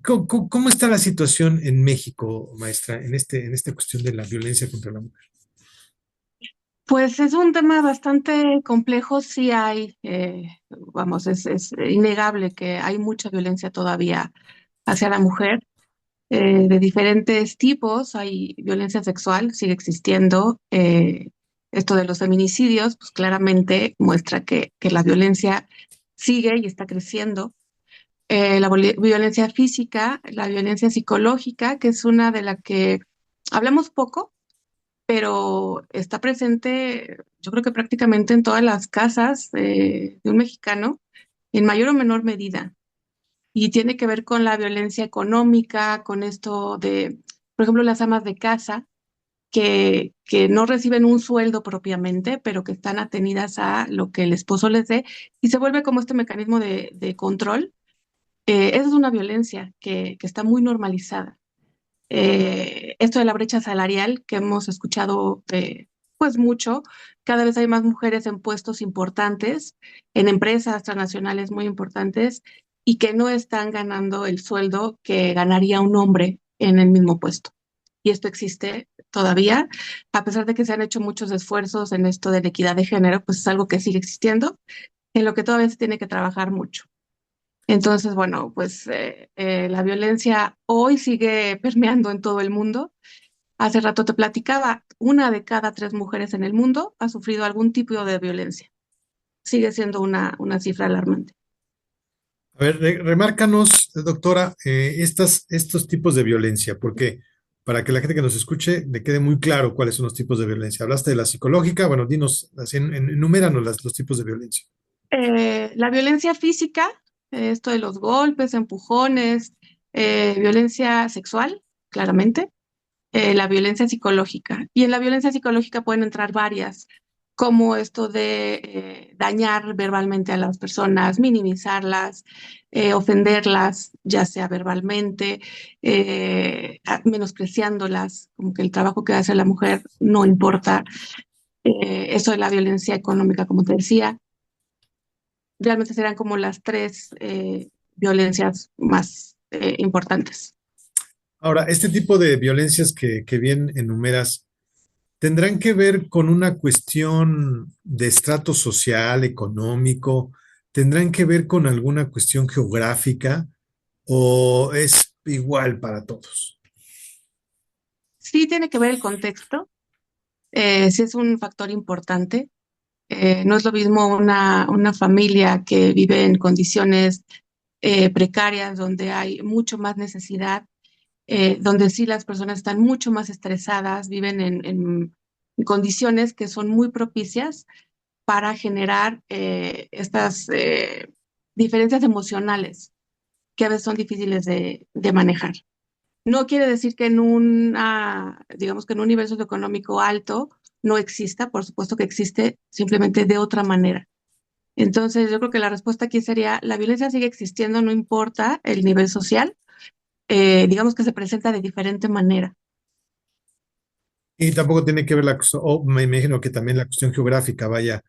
¿Cómo está la situación en México, maestra, en esta cuestión de la violencia contra la mujer? Pues es un tema bastante complejo, sí hay, vamos, es innegable que hay mucha violencia todavía hacia la mujer, de diferentes tipos, hay violencia sexual, sigue existiendo, esto de los feminicidios, pues claramente muestra que la violencia sigue y está creciendo. Violencia física, la violencia psicológica, que es una de la que hablamos poco, pero está presente, yo creo que prácticamente en todas las casas de un mexicano, en mayor o menor medida. Y tiene que ver con la violencia económica, con esto de, por ejemplo, las amas de casa, que no reciben un sueldo propiamente, pero que están atenidas a lo que el esposo les dé, y se vuelve como este mecanismo de control. Esa es una violencia que está muy normalizada. Esto de la brecha salarial que hemos escuchado pues mucho, cada vez hay más mujeres en puestos importantes, en empresas transnacionales muy importantes y que no están ganando el sueldo que ganaría un hombre en el mismo puesto. Y esto existe todavía, a pesar de que se han hecho muchos esfuerzos en esto de la equidad de género, pues es algo que sigue existiendo, en lo que todavía se tiene que trabajar mucho. Entonces, bueno, pues la violencia hoy sigue permeando en todo el mundo. Hace rato te platicaba, una de cada tres mujeres en el mundo ha sufrido algún tipo de violencia. Sigue siendo una cifra alarmante. A ver, remárcanos, doctora, estos tipos de violencia, porque para que la gente que nos escuche le quede muy claro cuáles son los tipos de violencia. Hablaste de la psicológica, bueno, dinos, así, enuméranos los tipos de violencia. La violencia física, esto de los golpes, empujones, violencia sexual, claramente, la violencia psicológica. Y en la violencia psicológica pueden entrar varias, como esto de dañar verbalmente a las personas, minimizarlas, ofenderlas, ya sea verbalmente, menospreciándolas, como que el trabajo que hace la mujer no importa. Eso de la violencia económica, como te decía, realmente serán como las tres violencias más importantes. Ahora, este tipo de violencias que bien enumeras, ¿tendrán que ver con una cuestión de estrato social, económico? ¿Tendrán que ver con alguna cuestión geográfica o es igual para todos? Sí tiene que ver el contexto, sí es un factor importante. No es lo mismo una familia que vive en condiciones precarias, donde hay mucho más necesidad, donde sí las personas están mucho más estresadas, viven en condiciones que son muy propicias para generar estas diferencias emocionales que a veces son difíciles de manejar. No quiere decir que digamos que en un nivel socioeconómico alto no exista, por supuesto que existe, simplemente de otra manera. Entonces, yo creo que la respuesta aquí sería, la violencia sigue existiendo, no importa el nivel social, digamos que se presenta de diferente manera. Y tampoco tiene que ver la cuestión, o me imagino que también la cuestión geográfica, vaya,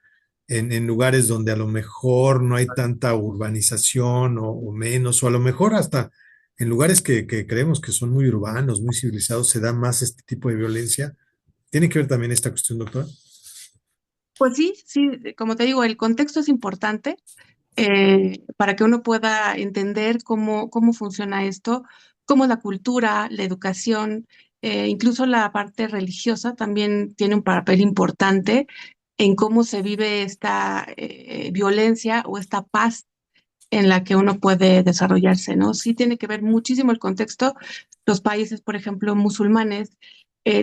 en lugares donde a lo mejor no hay tanta urbanización o menos, o a lo mejor hasta en lugares que creemos que son muy urbanos, muy civilizados, se da más este tipo de violencia. ¿Tiene que ver también esta cuestión, doctora? Pues sí, sí, como te digo, el contexto es importante para que uno pueda entender cómo funciona esto, cómo la cultura, la educación, incluso la parte religiosa también tiene un papel importante en cómo se vive esta violencia o esta paz en la que uno puede desarrollarse, ¿no? Sí tiene que ver muchísimo el contexto. Los países, por ejemplo, musulmanes,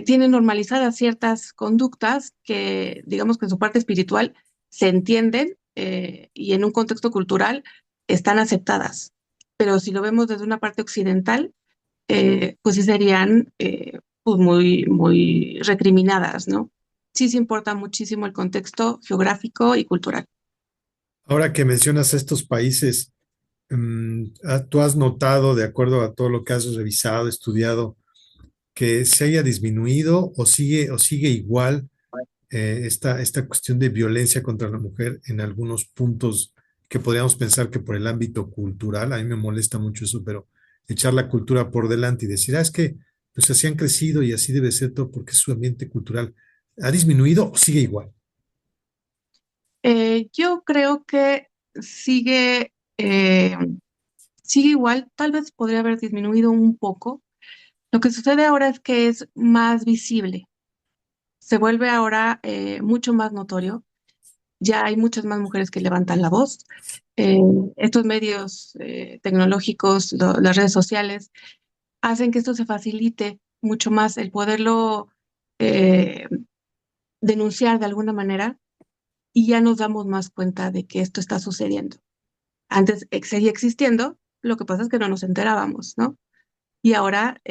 tienen normalizadas ciertas conductas que, digamos que en su parte espiritual se entienden y en un contexto cultural están aceptadas. Pero si lo vemos desde una parte occidental, pues sí serían pues muy recriminadas, ¿no? Sí se importa muchísimo el contexto geográfico y cultural. Ahora que mencionas estos países, ¿tú has notado, de acuerdo a todo lo que has revisado, estudiado, que se haya disminuido o sigue igual esta cuestión de violencia contra la mujer en algunos puntos que podríamos pensar que por el ámbito cultural, a mí me molesta mucho eso, pero echar la cultura por delante y decir, es que pues así han crecido y así debe ser todo porque es su ambiente cultural. ¿Ha disminuido o sigue igual? Yo creo que sigue igual, tal vez podría haber disminuido un poco. Lo que sucede ahora es que es más visible, se vuelve ahora mucho más notorio. Ya hay muchas más mujeres que levantan la voz. Eh, Estos medios tecnológicos, las redes sociales, hacen que esto se facilite mucho más el poderlo eh, denunciar de alguna manera y ya nos damos más cuenta de que esto está sucediendo. Antes seguía existiendo, lo que pasa es que no nos enterábamos, ¿no? Y ahora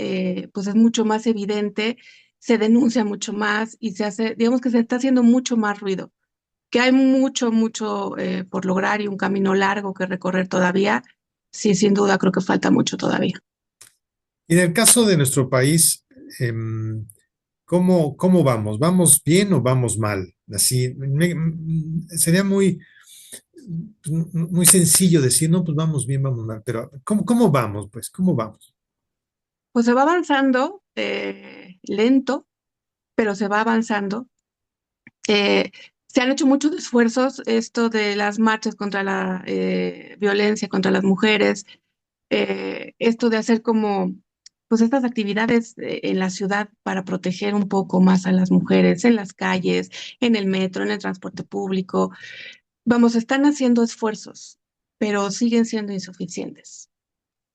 pues es mucho más evidente, se denuncia mucho más y se hace, digamos que se está haciendo mucho más ruido, que hay mucho por lograr y un camino largo que recorrer todavía. Sí, sin duda creo que falta mucho todavía. Y en el caso de nuestro país, ¿cómo vamos? ¿Vamos bien o vamos mal? Así, sería muy sencillo decir, no, pues vamos bien, vamos mal, pero ¿cómo vamos? Pues, ¿cómo vamos? Pues se va avanzando lento, pero se va avanzando. Eh, Se han hecho muchos esfuerzos, esto de las marchas contra la violencia contra las mujeres, esto de hacer como, pues estas actividades en la ciudad para proteger un poco más a las mujeres en las calles, en el metro, en el transporte público. Vamos, están haciendo esfuerzos, pero siguen siendo insuficientes.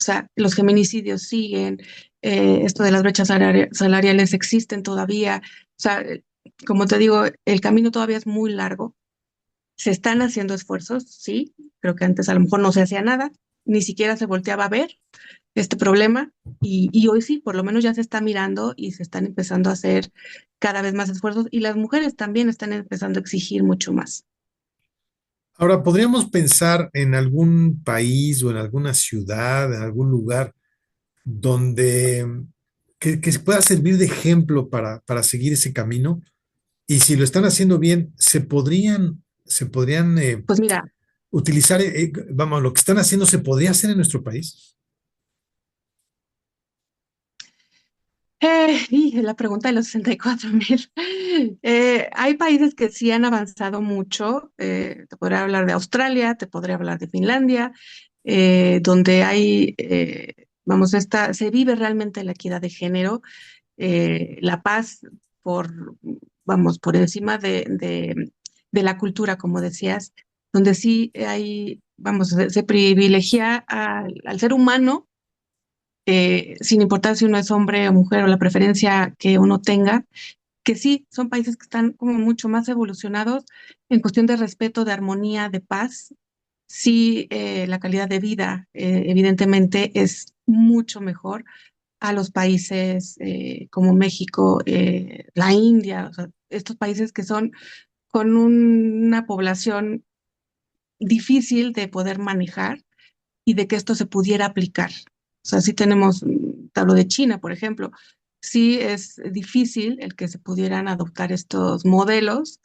O sea, los feminicidios siguen, esto de las brechas salariales existen todavía. O sea, como te digo, el camino todavía es muy largo. Se están haciendo esfuerzos, sí. Creo que antes a lo mejor no se hacía nada, ni siquiera se volteaba a ver este problema. Y hoy sí, por lo menos ya se está mirando y se están empezando a hacer cada vez más esfuerzos y las mujeres también están empezando a exigir mucho más. Ahora, ¿podríamos pensar en algún país o en alguna ciudad, en algún lugar donde que se pueda servir de ejemplo para seguir ese camino? Y si lo están haciendo bien, se podrían Pues mira, utilizar, vamos, lo que están haciendo se podría hacer en nuestro país. y la pregunta de los 64,000. Hay países que sí han avanzado mucho. Te podría hablar de Australia, te podría hablar de Finlandia, donde vamos, se vive realmente la equidad de género, la paz por, por encima de la cultura, como decías, donde sí se privilegia al ser humano sin importar si uno es hombre o mujer o la preferencia que uno tenga, que sí, son países que están como mucho más evolucionados en cuestión de respeto, de armonía, de paz. Sí, la calidad de vida, evidentemente, es mucho mejor a los países como México, la India, o sea, estos países que son con una población difícil de poder manejar y de que esto se pudiera aplicar. O sea, sí tenemos, te hablo de China, por ejemplo, sí es difícil el que se pudieran adoptar estos modelos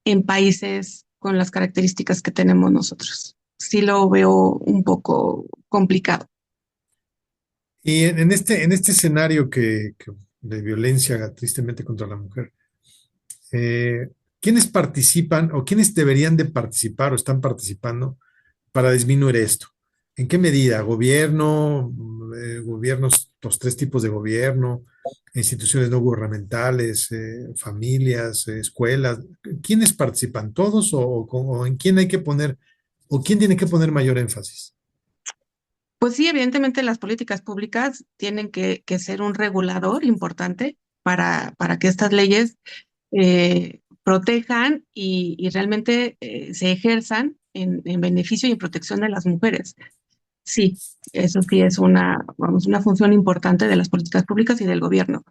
en países con las características que tenemos nosotros. Sí lo veo un poco complicado. Y en este escenario de violencia tristemente contra la mujer, eh, ¿quiénes participan o quiénes deberían de participar o están participando para disminuir esto? ¿En qué medida? ¿Gobierno, gobiernos, los tres tipos de gobierno, instituciones no gubernamentales, familias, escuelas? ¿Quiénes participan? ¿Todos o en quién hay que poner o quién tiene que poner mayor énfasis? Pues sí, evidentemente las políticas públicas tienen que ser un regulador importante para que estas leyes protejan y realmente se ejerzan en beneficio y en protección de las mujeres. Sí, eso sí es una función importante de las políticas públicas y del gobierno.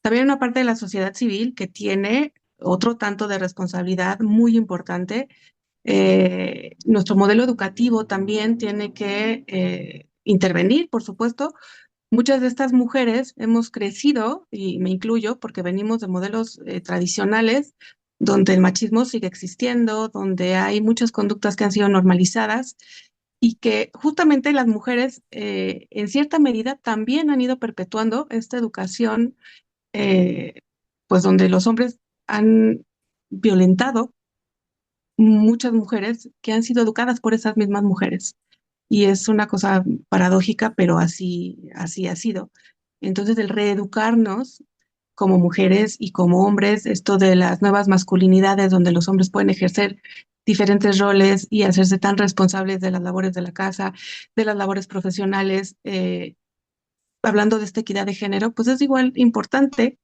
También una parte de la sociedad civil que tiene otro tanto de responsabilidad muy importante. Nuestro modelo educativo también tiene que intervenir, por supuesto. Muchas de estas mujeres hemos crecido, y me incluyo, porque venimos de modelos tradicionales donde el machismo sigue existiendo, donde hay muchas conductas que han sido normalizadas y que justamente las mujeres, en cierta medida, también han ido perpetuando esta educación, eh, pues donde los hombres han violentado muchas mujeres que han sido educadas por esas mismas mujeres. Y es una cosa paradójica, pero así ha sido. Entonces, el reeducarnos como mujeres y como hombres, esto de las nuevas masculinidades, donde los hombres pueden ejercer diferentes roles y hacerse tan responsables de las labores de la casa, de las labores profesionales, hablando de esta equidad de género, pues es igual importante,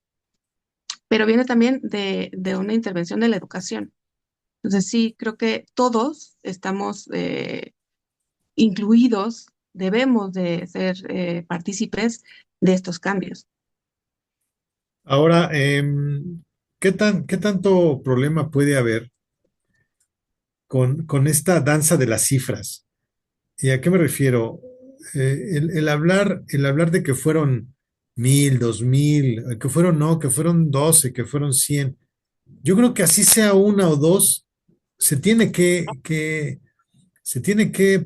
pero viene también de una intervención de la educación. Entonces, sí, creo que todos estamos incluidos, debemos de ser partícipes de estos cambios. Ahora, qué tanto problema puede haber con esta danza de las cifras? ¿Y a qué me refiero? El hablar de que fueron 1000, 2000, que fueron no, que fueron 12, que fueron 100. Yo creo que así sea una o dos, se tiene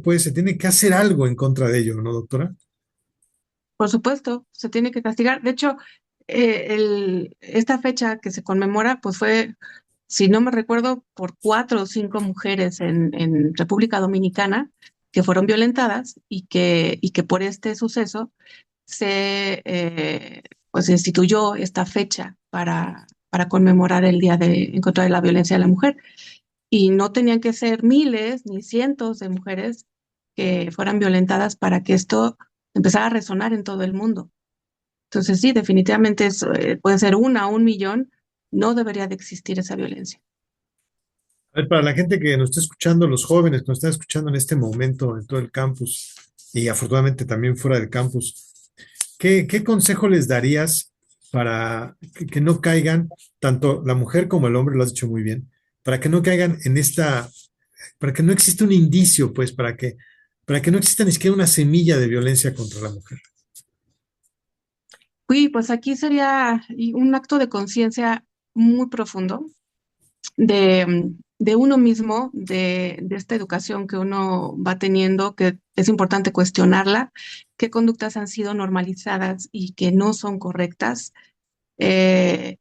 pues, se tiene que hacer algo en contra de ello, ¿no, doctora? Por supuesto, se tiene que castigar. De hecho, esta fecha que se conmemora, pues fue, si no me recuerdo, por 4 o 5 mujeres en República Dominicana que fueron violentadas y que por este suceso se pues instituyó esta fecha para conmemorar el Día en contra de la violencia de la mujer. Y no tenían que ser miles ni cientos de mujeres que fueran violentadas para que esto empezara a resonar en todo el mundo. Entonces, sí, definitivamente puede ser 1 o 1 millón, no debería de existir esa violencia. A ver, para la gente que nos está escuchando, los jóvenes que nos están escuchando en este momento en todo el campus y afortunadamente también fuera del campus, ¿qué consejo les darías para que no caigan, tanto la mujer como el hombre, lo has dicho muy bien, para que no caigan en para que no exista un indicio, pues, para que no exista ni siquiera una semilla de violencia contra la mujer? Uy, pues aquí sería un acto de conciencia muy profundo de uno mismo, de esta educación que uno va teniendo, que es importante cuestionarla, qué conductas han sido normalizadas y que no son correctas. Eh,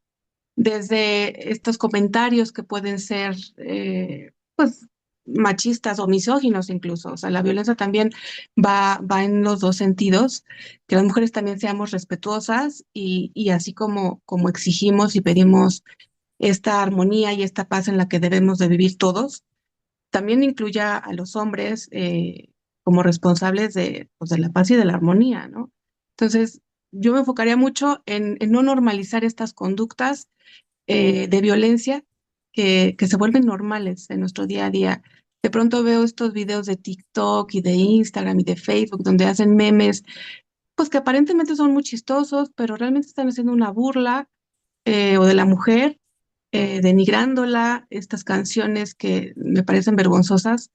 Desde estos comentarios que pueden ser, pues, machistas o misóginos incluso. O sea, la violencia también va en los dos sentidos, que las mujeres también seamos respetuosas y así como exigimos y pedimos esta armonía y esta paz en la que debemos de vivir todos, también incluya a los hombres como responsables pues, de la paz y de la armonía, ¿no? Entonces, yo me enfocaría mucho en no normalizar estas conductas de violencia que se vuelven normales en nuestro día a día. De pronto veo estos videos de TikTok y de Instagram y de Facebook donde hacen memes, pues que aparentemente son muy chistosos, pero realmente están haciendo una burla o de la mujer, denigrándola, estas canciones que me parecen vergonzosas,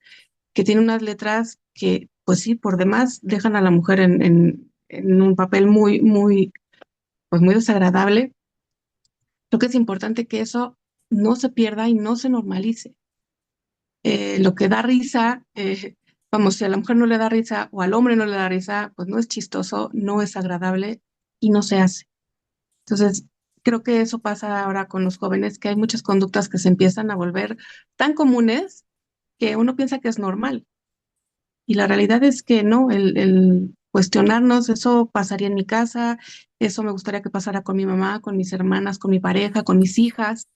que tienen unas letras que, pues sí, por demás dejan a la mujer en un papel pues muy desagradable. Creo que es importante que eso no se pierda y no se normalice. Lo que da risa, vamos, si a la mujer no le da risa o al hombre no le da risa, pues no es chistoso, no es agradable y no se hace. Entonces, creo que eso pasa ahora con los jóvenes, que hay muchas conductas que se empiezan a volver tan comunes que uno piensa que es normal. Y la realidad es que no, el cuestionarnos, eso pasaría en mi casa, eso me gustaría que pasara con mi mamá, con mis hermanas, con mi pareja, con mis hijas.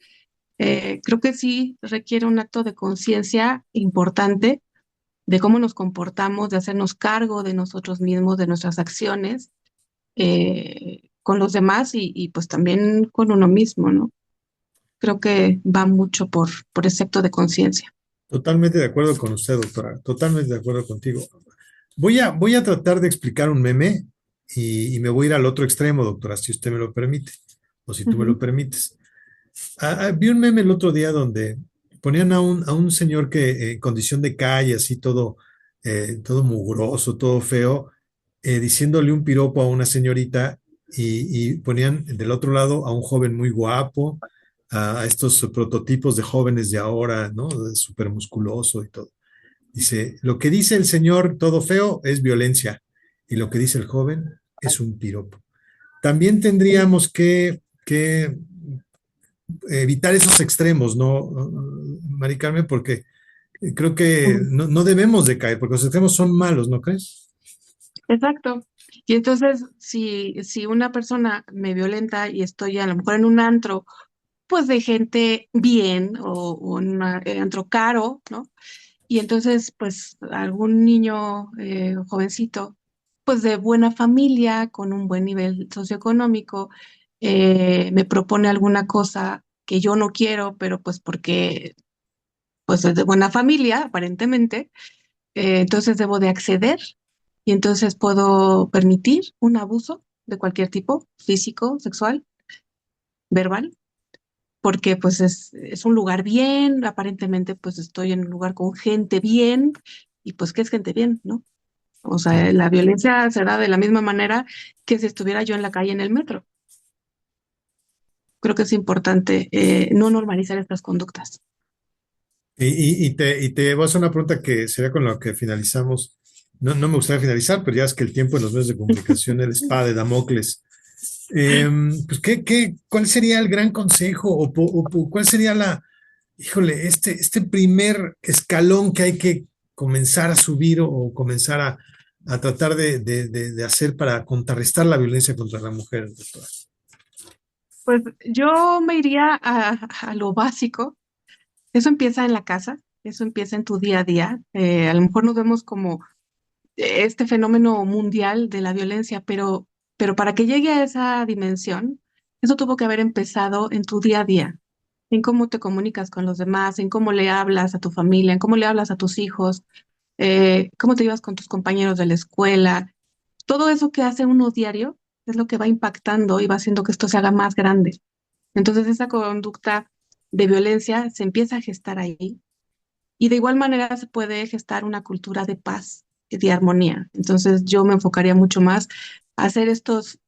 Creo que sí requiere un acto de conciencia importante de cómo nos comportamos, de hacernos cargo de nosotros mismos, de nuestras acciones, con los demás y pues también con uno mismo, ¿no? Creo que va mucho por ese acto de conciencia. Totalmente de acuerdo con usted, doctora. Totalmente de acuerdo contigo. Voy a tratar de explicar un meme y me voy a ir al otro extremo, doctora, si usted me lo permite, o si tú me Ujú. lo permites. Vi un meme el otro día donde ponían a un señor que en condición de calle, así todo, todo mugroso, todo feo, diciéndole un piropo a una señorita y ponían del otro lado a un joven muy guapo, a estos prototipos de jóvenes de ahora, ¿no? Súper musculoso y todo. Dice, lo que dice el señor todo feo es violencia y lo que dice el joven es un piropo. También tendríamos que evitar esos extremos, ¿no, Mari Carmen? Porque creo que Ujú. no debemos de caer, porque los extremos son malos, ¿no crees? Exacto. Y entonces, si una persona me violenta y estoy a lo mejor en un antro, pues de gente bien o en un antro caro, ¿no? Y entonces, pues algún niño jovencito, pues de buena familia, con un buen nivel socioeconómico, me propone alguna cosa que yo no quiero, pero pues porque pues es de buena familia, aparentemente, entonces debo de acceder y entonces puedo permitir un abuso de cualquier tipo, físico, sexual, verbal, porque pues es un lugar bien, aparentemente pues estoy en un lugar con gente bien y pues ¿qué es gente bien, no? O sea, Sí. la violencia se da de la misma manera que si estuviera yo en la calle en el metro. Creo que es importante no normalizar estas conductas. Y te voy a hacer una pregunta que sería con la que finalizamos. No me gustaría finalizar, pero ya es que el tiempo en los medios de comunicación es la espada de Damocles. Pues, ¿cuál sería el gran consejo o cuál sería híjole, este primer escalón que hay que comenzar a subir o comenzar a tratar de hacer para contrarrestar la violencia contra la mujer, doctora? Pues yo me iría a lo básico. Eso empieza en la casa, eso empieza en tu día a día. A lo mejor nos vemos como este fenómeno mundial de la violencia, pero para que llegue a esa dimensión, eso tuvo que haber empezado en tu día a día, en cómo te comunicas con los demás, en cómo le hablas a tu familia, en cómo le hablas a tus hijos, cómo te llevas con tus compañeros de la escuela. Todo eso que hace uno diario es lo que va impactando y va haciendo que esto se haga más grande. Entonces esa conducta de violencia se empieza a gestar ahí y de igual manera se puede gestar una cultura de paz y de armonía. Entonces yo me enfocaría mucho más a hacer estos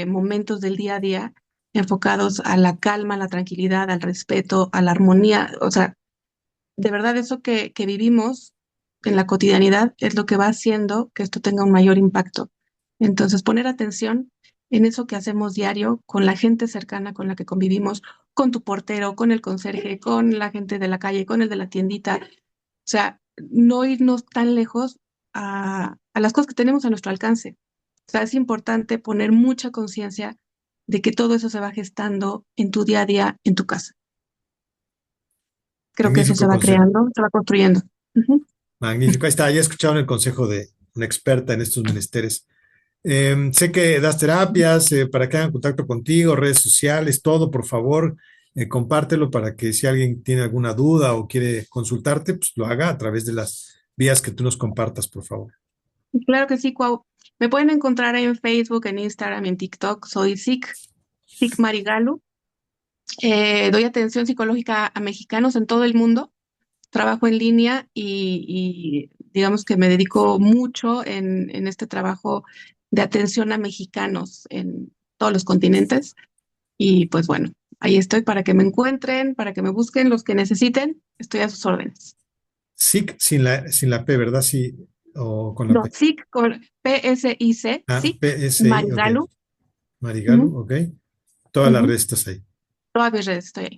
momentos del día a día enfocados a la calma, a la tranquilidad, al respeto, a la armonía. O sea, de verdad eso que vivimos en la cotidianidad es lo que va haciendo que esto tenga un mayor impacto. Entonces, poner atención en eso que hacemos diario con la gente cercana con la que convivimos, con tu portero, con el conserje, con la gente de la calle, con el de la tiendita. O sea, no irnos tan lejos a las cosas que tenemos a nuestro alcance. O sea, es importante poner mucha conciencia de que todo eso se va gestando en tu día a día, en tu casa. Creo que eso se Magnífico va consejo. creando, se va construyendo. Ujú. Magnífico. Ahí está, ya escucharon el consejo de una experta en estos menesteres. Sé que das terapias para que hagan contacto contigo, redes sociales, todo, por favor, compártelo para que si alguien tiene alguna duda o quiere consultarte, pues lo haga a través de las vías que tú nos compartas, por favor. Claro que sí, Cuau. Me pueden encontrar en Facebook, en Instagram, en TikTok. Soy Sic Marigalu. Doy atención psicológica a mexicanos en todo el mundo. Trabajo en línea y digamos que me dedico mucho en este trabajo de atención a mexicanos en todos los continentes. Y pues bueno, ahí estoy para que me encuentren, para que me busquen los que necesiten. Estoy a sus órdenes. SIC sin la P, ¿verdad? Sí, o con la No, P. Sic con PSIC, Ah, Sic PSI, ok. Marigalu. Marigalu, Ujú, ok. Todas las ujú. restas ahí. Todas mis redes estoy ahí.